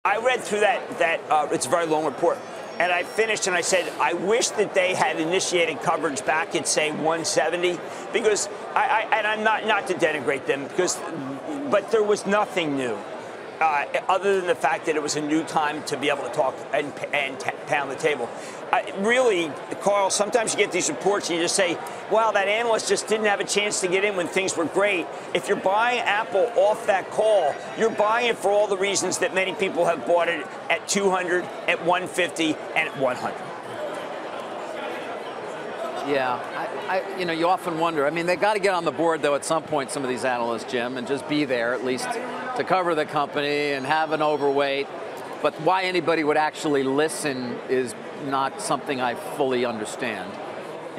I read through that it's a very long report. And I finished and I said, I wish that they had initiated coverage back at, say, 170, because and I'm not to denigrate them, but there was nothing new. Other than the fact that it was a new time to be able to talk and pound the table. Really, Carl, sometimes you get these reports and you just say, wow, that analyst just didn't have a chance to get in when things were great. If you're buying Apple off that call, you're buying it for all the reasons that many people have bought it at 200, at 150, and at 100. Yeah, you often wonder. I mean, they got to get on the board, though, at some point, some of these analysts, Jim, and just be there at least to cover the company and have an overweight. But why anybody would actually listen is not something I fully understand.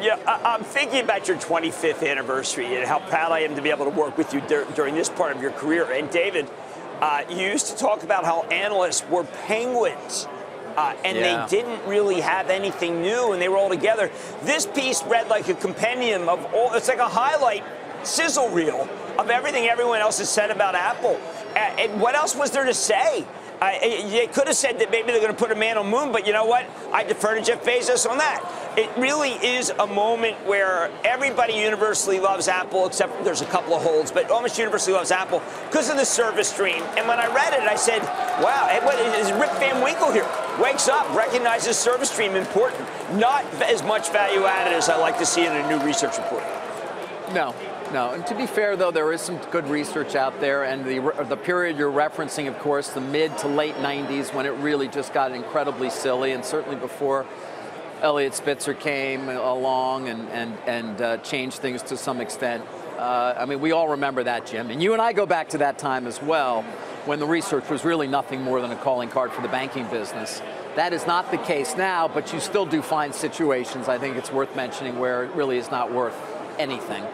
Yeah, I'm thinking about your 25th anniversary and how proud I am to be able to work with you during this part of your career. And David, you used to talk about how analysts were penguins. They didn't really have anything new, and they were all together. This piece read like a compendium of all. It's like a highlight sizzle reel of everything everyone else has said about Apple. And what else was there to say? They could have said that maybe they're going to put a man on the moon, but you know what? I defer to Jeff Bezos on that. It really is a moment where everybody universally loves Apple, except there's a couple of holds, but almost universally loves Apple because of the service stream. And when I read it, I said, wow, what is Rip Van Winkle here? Wakes up, recognizes service stream important. Not as much value added as I like to see in a new research report. No. And to be fair, though, there is some good research out there, and the period you're referencing, of course, the mid to late 90s, when it really just got incredibly silly, and certainly before Elliot Spitzer came along and changed things to some extent. I mean, we all remember that, Jim, and you and I go back to that time as well, when the research was really nothing more than a calling card for the banking business. That is not the case now, but you still do find situations, I think it's worth mentioning, where it really is not worth anything.